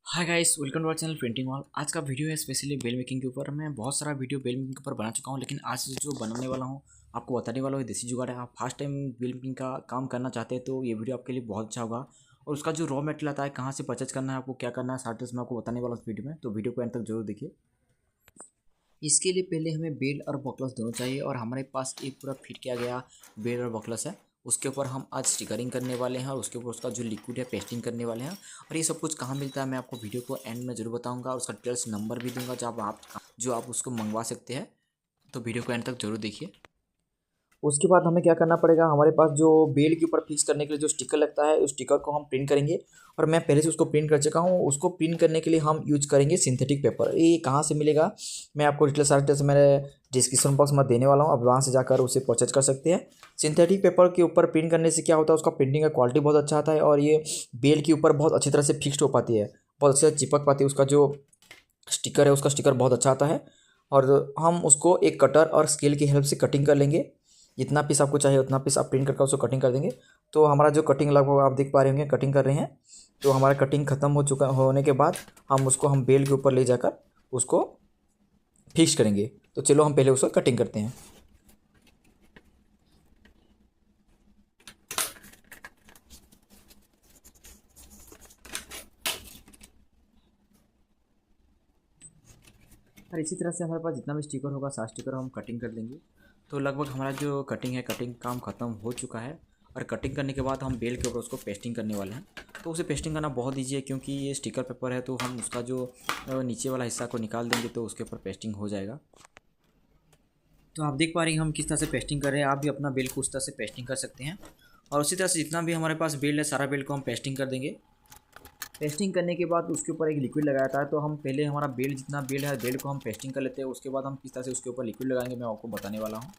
Hi guys, welcome to our channel printing wall. आज का video है स्पेशली बेल मेकिंग के ऊपर। मैं बहुत सारा वीडियो बेल मेकिंग के ऊपर बना चुका हूं, लेकिन आज जो बनाने वाला हूं आपको बताने वाला हूं देसी जुगाड़ है। आप फर्स्ट टाइम बेल मेकिंग का काम करना चाहते हैं तो ये वीडियो आपके लिए बहुत अच्छा होगा। और उसका जो रॉ मटेरियल आता है, कहाँ से परचेज करना है, आपको क्या करना है, सारे मैं आपको बताने वाला हूँ इस वीडियो में। तो वीडियो को एंड तक जरूर देखिए। इसके लिए पहले हमें बेल और बकलस दोनों चाहिए, और हमारे पास एक पूरा फिट किया गया बेल और बकलस है। उसके ऊपर हम आज स्टिकरिंग करने वाले हैं और उसके ऊपर उसका जो लिक्विड है पेस्टिंग करने वाले हैं। और ये सब कुछ कहाँ मिलता है मैं आपको वीडियो को एंड में जरूर बताऊंगा, और उसका डिटेल्स नंबर भी दूंगा जो आप उसको मंगवा सकते हैं। तो वीडियो को एंड तक जरूर देखिए। उसके बाद हमें क्या करना पड़ेगा, हमारे पास जो बेल के ऊपर फिक्स करने के लिए जो स्टिकर लगता है, उस स्टिकर को हम प्रिंट करेंगे। और मैं पहले से उसको प्रिंट कर चुका हूँ। उसको प्रिंट करने के लिए हम यूज करेंगे सिंथेटिक पेपर। ये कहाँ से मिलेगा मैं आपको डिटेल सारे डिटेल्स मेरे डिस्क्रिप्शन बॉक्स में देने वाला हूँ, आप वहाँ से जाकर उसे परचेज कर सकते हैं। सिंथेटिक पेपर के ऊपर प्रिंट करने से क्या होता है, उसका प्रिंटिंग का क्वालिटी बहुत अच्छा आता है, और ये बेल के ऊपर बहुत अच्छी तरह से फिक्स्ड हो पाती है, बहुत अच्छे से चिपक पाती है। उसका जो स्टिकर है, उसका स्टिकर बहुत अच्छा आता है। और हम उसको एक कटर और स्केल की हेल्प से कटिंग कर लेंगे। जितना पीस आपको चाहिए उतना पीस आप प्रिंट करके उसको कटिंग कर देंगे। तो हमारा जो कटिंग लगभग आप देख पा रहे होंगे, कटिंग कर रहे हैं। तो हमारा कटिंग खत्म होने के बाद हम बेल के ऊपर ले जाकर उसको फिक्स करेंगे। तो चलो हम पहले उसको कटिंग करते हैं। और इसी तरह से हमारे पास जितना भी स्टिकर होगा, सारा स्टिकर हम कटिंग कर लेंगे। तो लगभग हमारा जो कटिंग काम ख़त्म हो चुका है। और कटिंग करने के बाद हम बेल के ऊपर उसको पेस्टिंग करने वाले हैं। तो उसे पेस्टिंग करना बहुत ईजी है, क्योंकि ये स्टिकर पेपर है। तो हम उसका जो नीचे वाला हिस्सा को निकाल देंगे तो उसके ऊपर पेस्टिंग हो जाएगा। तो आप देख पा रहे हैं हम किस तरह से पेस्टिंग कर रहे हैं। आप भी अपना बेल को उस तरह से पेस्टिंग कर सकते हैं। और उसी तरह से जितना भी हमारे पास बेल है, सारा बेल को हम पेस्टिंग कर देंगे। पेस्टिंग करने के बाद उसके ऊपर एक लिक्विड लगाया था, तो हम पहले हमारा बेल जितना बेल है, बेल को हम पेस्टिंग कर लेते हैं। उसके बाद हम किस तरह से उसके ऊपर लिक्विड लगाएंगे मैं आपको बताने वाला हूँ।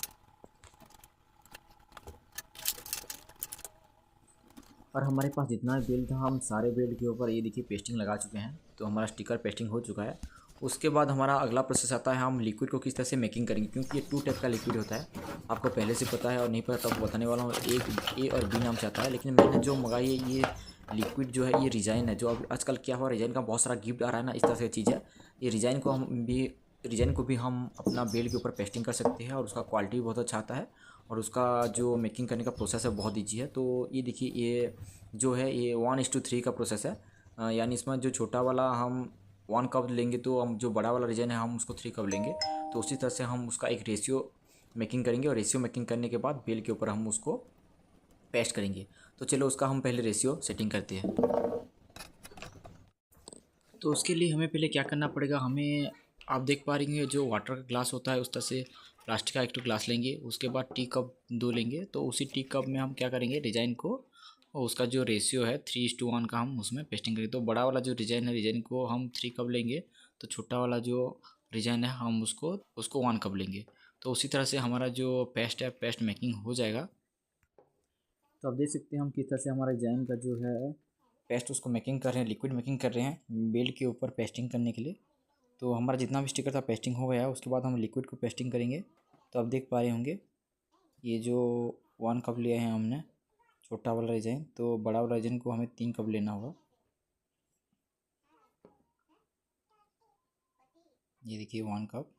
और हमारे पास जितना भी बेल था, हम सारे बेल के ऊपर ये देखिए पेस्टिंग लगा चुके हैं। तो हमारा स्टिकर पेस्टिंग हो चुका है। उसके बाद हमारा अगला प्रोसेस आता है, हम लिक्विड को किस तरह से मेकिंग करेंगे, क्योंकि ये 2 टाइप का लिक्विड होता है। आपको पहले से पता है, और नहीं पता तो बताने वाला हूँ। एक ए और बी नाम से आता है, लेकिन मैंने जो मंगाई है ये लिक्विड जो है, ये रिजाइन है। जो अब आजकल क्या हुआ, रिजाइन का बहुत सारा गिफ्ट आ रहा है ना, इस तरह से चीज़ है। ये रिजाइन को भी हम अपना बेल के ऊपर पेस्टिंग कर सकते हैं, और उसका क्वालिटी भी बहुत अच्छा आता है। और उसका जो मेकिंग करने का प्रोसेस है बहुत ईजी है। तो ये देखिए, ये जो है ये 1:3 का प्रोसेस है। यानी इसमें जो छोटा वाला हम 1 कप लेंगे, तो हम जो बड़ा वाला डिजाइन है हम उसको 3 कप लेंगे। तो उसी तरह से हम उसका एक रेशियो मेकिंग करेंगे, और रेशियो मेकिंग करने के बाद बेल के ऊपर हम उसको पेस्ट करेंगे। तो चलो उसका हम पहले रेशियो सेटिंग करते हैं। तो उसके लिए हमें पहले क्या करना पड़ेगा, हमें आप देख पा रही हैं जो वाटर का ग्लास होता है, उस तरह से प्लास्टिक का एक तो ग्लास लेंगे। उसके बाद टी कप 2 लेंगे। तो उसी टी कप में हम क्या करेंगे, डिज़ाइन को, और उसका जो रेशियो है 3:1 का हम उसमें पेस्टिंग करेंगे। तो बड़ा वाला जो डिज़ाइन है, डिज़ाइन को हम 3 कप लेंगे। तो छोटा वाला जो डिज़ाइन है हम उसको उसको 1 कप लेंगे। तो उसी तरह से हमारा जो पेस्ट है, पेस्ट मेकिंग हो जाएगा। तो आप देख सकते हैं हम किस तरह से हमारा डिज़ाइन का जो है पेस्ट उसको मेकिंग कर रहे हैं, लिक्विड मेकिंग कर रहे हैं बेल के ऊपर पेस्टिंग करने के लिए। तो हमारा जितना भी स्टिकर था पेस्टिंग हो गया है। उसके बाद हम लिक्विड को पेस्टिंग करेंगे। तो आप देख पा रहे होंगे ये जो 1 कप लिए हैं हमने छोटा वाला डिज़ाइन, तो बड़ा वाला डिज़ाइन को हमें 3 कप लेना होगा। ये देखिए 1 कप।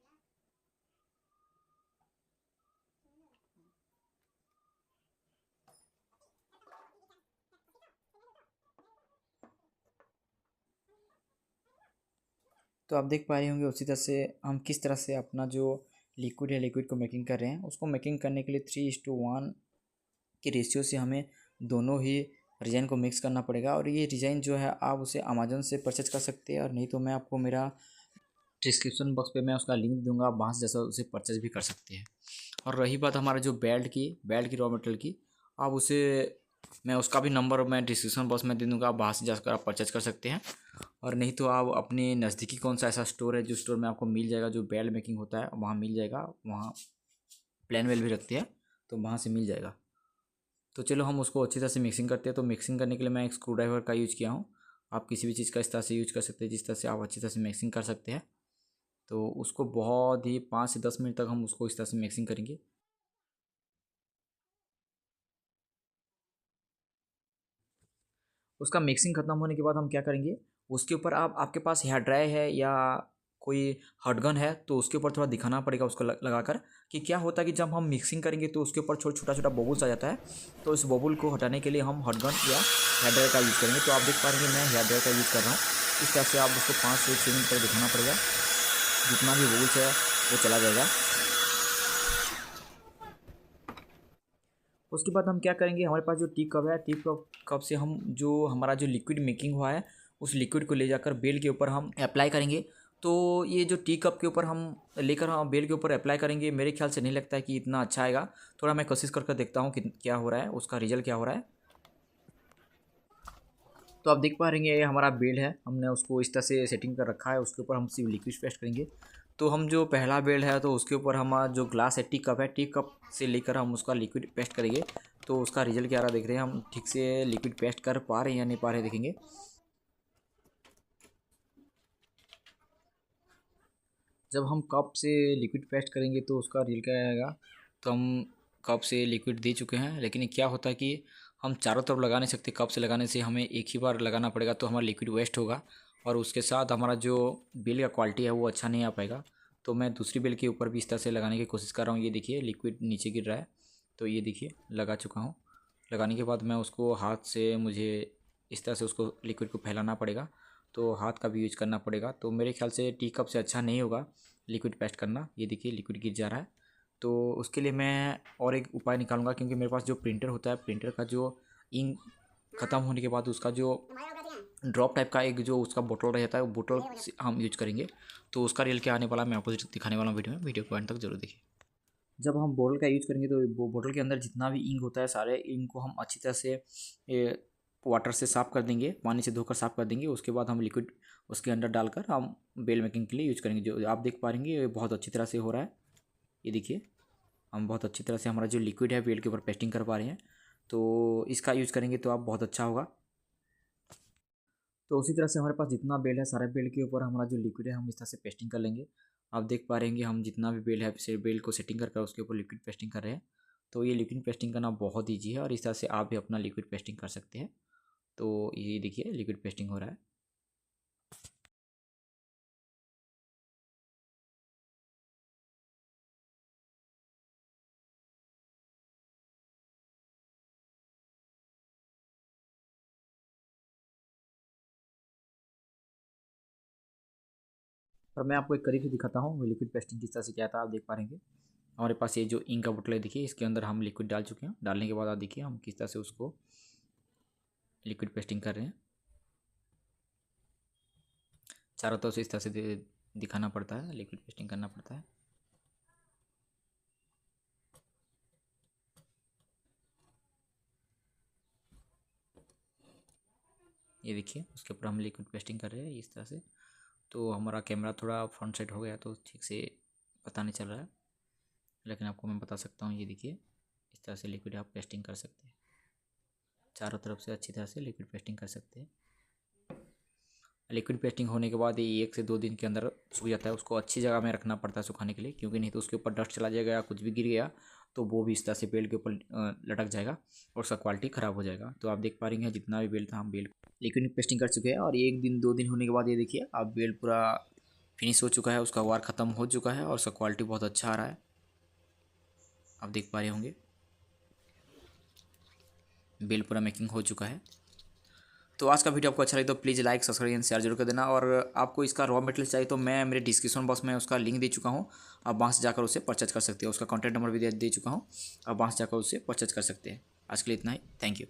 तो आप देख पा रहे होंगे उसी तरह से हम किस तरह से अपना जो लिक्विड है, लिक्विड को मेकिंग कर रहे हैं। उसको मेकिंग करने के लिए 3:1 के रेशियो से हमें दोनों ही डिज़ाइन को मिक्स करना पड़ेगा। और ये डिज़ाइन जो है आप उसे अमेज़न से परचेज कर सकते हैं, और नहीं तो मैं आपको मेरा डिस्क्रिप्शन बॉक्स पे मैं उसका लिंक दूंगा, आप वहाँ से जैसा उसे परचेज भी कर सकते हैं। और रही बात हमारा जो बेल्ट की रॉ मटेरियल की, आप उसे मैं उसका भी नंबर मैं डिस्क्रिप्शन बॉक्स में दे दूँगा, आप वहाँ से जाकर आप परचेज कर सकते हैं। और नहीं तो आप अपने नज़दीकी कौन सा ऐसा स्टोर है जो स्टोर में आपको मिल जाएगा, जो बेल्ट मेकिंग होता है वहाँ मिल जाएगा। वहाँ प्लान वेल भी रखते हैं, तो वहाँ से मिल जाएगा। तो चलो हम उसको अच्छी तरह से मिक्सिंग करते हैं। तो मिक्सिंग करने के लिए मैं एक स्क्रू ड्राइवर का यूज़ किया हूँ। आप किसी भी चीज़ का इस तरह से यूज कर सकते हैं जिस तरह से आप अच्छी तरह से मिक्सिंग कर सकते हैं। तो उसको बहुत ही 5 से 10 मिनट तक हम उसको इस तरह से मिक्सिंग करेंगे। उसका मिक्सिंग खत्म होने के बाद हम क्या करेंगे, उसके ऊपर आप आपके पास हेयर ड्राई है या कोई हॉट गन है तो उसके ऊपर थोड़ा दिखाना पड़ेगा उसको लगाकर कि क्या होता है कि जब हम मिक्सिंग करेंगे तो उसके ऊपर छोटा छोटा बबुल्स आ जाता है। तो इस बबुल को हटाने के लिए हम हॉट गन या हेयर ड्रायर का यूज़ करेंगे। तो आप देख पा रहे हैं मैं हेयर ड्रायर का यूज़ कर रहा हूँ। इस तरह से आप उसको 5 से 6 मिनट तक दिखाना पड़ेगा, जितना भी बबुल्स है वो चला जाएगा। उसके बाद हम क्या करेंगे, हमारे पास जो टी कप है, टी कप से हम जो हमारा जो लिक्विड मेकिंग हुआ है उस लिक्विड को ले जाकर बेल के ऊपर हम अप्लाई करेंगे। तो ये जो टी कप के ऊपर हम लेकर हम बेल के ऊपर अप्लाई करेंगे, मेरे ख्याल से नहीं लगता है कि इतना अच्छा आएगा। थोड़ा मैं कोशिश करके देखता हूँ कि क्या हो रहा है, उसका रिजल्ट क्या हो रहा है। तो आप देख पा रहे हैं ये हमारा बेल है, हमने उसको इस तरह से सेटिंग कर रखा है। उसके ऊपर हम सिर्फ लिक्विड पेस्ट करेंगे। तो हम जो पहला बेल्ट है तो उसके ऊपर हमारा जो ग्लास है, टी कप है, टी कप से लेकर हम उसका लिक्विड पेस्ट करेंगे। तो उसका रिजल्ट क्या आ रहा देख रहे हैं, हम ठीक से लिक्विड पेस्ट कर पा रहे हैं या नहीं पा रहे देखेंगे। जब हम कप से लिक्विड पेस्ट करेंगे तो उसका रिजल्ट क्या आएगा। तो हम कप से लिक्विड दे चुके हैं, लेकिन क्या होता है कि हम चारों तरफ लगा नहीं सकते। कप से लगाने से हमें एक ही बार लगाना पड़ेगा, तो हमारा लिक्विड वेस्ट होगा और उसके साथ हमारा जो बेल का क्वालिटी है वो अच्छा नहीं आ पाएगा। तो मैं दूसरी बेल के ऊपर भी इस तरह से लगाने की कोशिश कर रहा हूँ। ये देखिए लिक्विड नीचे गिर रहा है, तो ये देखिए लगा चुका हूँ। लगाने के बाद मैं उसको हाथ से, मुझे इस तरह से उसको लिक्विड को फैलाना पड़ेगा, तो हाथ का भी यूज करना पड़ेगा। तो मेरे ख्याल से टी कप से अच्छा नहीं होगा लिक्विड पेस्ट करना। ये देखिए लिक्विड गिर जा रहा है। तो उसके लिए मैं और एक उपाय निकालूंगा, क्योंकि मेरे पास जो प्रिंटर होता है, प्रिंटर का जो इंक ख़त्म होने के बाद उसका जो ड्रॉप टाइप का एक जो उसका बोतल रहता है, वो बोतल हम यूज करेंगे। तो उसका रियल क्या आने वाला मैं आपको दिखाने वाला हूँ वीडियो में। वीडियो को एंड तक जरूर देखिए। जब हम बोतल का यूज़ करेंगे तो वो बोतल के अंदर जितना भी इंक होता है, सारे इंक को हम अच्छी तरह से वाटर से साफ़ कर देंगे, पानी से धोकर साफ़ कर देंगे। उसके बाद हम लिक्विड उसके अंदर डालकर हम बेल मेकिंग के लिए यूज करेंगे। जो आप देख पा रहे हैं ये बहुत अच्छी तरह से हो रहा है। ये देखिए हम बहुत अच्छी तरह से हमारा जो लिक्विड है बेल के ऊपर पेस्टिंग कर पा रहे हैं। तो इसका यूज़ करेंगे तो आप बहुत अच्छा होगा। तो उसी तरह से हमारे पास जितना बेल है, सारे बेल के ऊपर हमारा जो लिक्विड है हम इस तरह से पेस्टिंग कर लेंगे। आप देख पा रहे हैं हम जितना भी बेल है से बेल को सेटिंग कर उसके ऊपर लिक्विड पेस्टिंग कर रहे हैं। तो ये लिक्विड पेस्टिंग करना बहुत ईजी है और इस तरह से आप भी अपना लिक्विड पेस्टिंग कर सकते हैं। तो ये देखिए लिक्विड पेस्टिंग हो रहा है। और मैं आपको एक करीब से दिखाता हूँ लिक्विड पेस्टिंग किस तरह से किया था। आप देख पा रहे हैं हमारे पास ये जो इंक का बोतल है, देखिए इसके अंदर हम लिक्विड डाल चुके हैं। डालने के बाद आप देखिए हम किस तरह से उसको लिक्विड पेस्टिंग कर रहे हैं। चारों तरफ से इस तरह से दिखाना पड़ता है, लिक्विड पेस्टिंग करना पड़ता है। ये देखिए उसके ऊपर हम लिक्विड पेस्टिंग कर रहे हैं इस तरह से। तो हमारा कैमरा थोड़ा फ्रंट साइड हो गया तो ठीक से पता नहीं चल रहा है, लेकिन आपको मैं बता सकता हूँ। ये देखिए इस तरह से लिक्विड आप पेस्टिंग कर सकते हैं, चारों तरफ से अच्छी तरह से लिक्विड पेस्टिंग कर सकते हैं। लिक्विड पेस्टिंग होने के बाद ये 1 से 2 दिन के अंदर सूख जाता है। उसको अच्छी जगह में रखना पड़ता है सुखाने के लिए, क्योंकि नहीं तो उसके ऊपर डस्ट चला जाएगा या कुछ भी गिर गया तो वो भी इस तरह से बेल के ऊपर लटक जाएगा और उसका क्वालिटी ख़राब हो जाएगा। तो आप देख पा रहे हैं जितना भी बेल था हम बेल लिक्विड पेस्टिंग कर चुके हैं। और 1 दिन 2 दिन होने के बाद ये देखिए अब बेल पूरा फिनिश हो चुका है, उसका वार ख़त्म हो चुका है और उसका क्वालिटी बहुत अच्छा आ रहा है। आप देख पा रहे होंगे बेल पूरा मेकिंग हो चुका है। तो आज का वीडियो आपको अच्छा लगे तो please like subscribe and share जरूर कर देना। और आपको इसका रॉ मटेरियल चाहिए तो मैं मेरे डिस्क्रिप्शन बॉक्स में उसका लिंक दे चुका हूँ, आप वहाँ से जाकर उसे परचेज कर सकते हो। उसका कॉन्टैक्ट नंबर भी दे चुका हूँ, आप वहाँ से जाकर उसे परचेज कर सकते हैं। आज के लिए इतना ही, थैंक यू।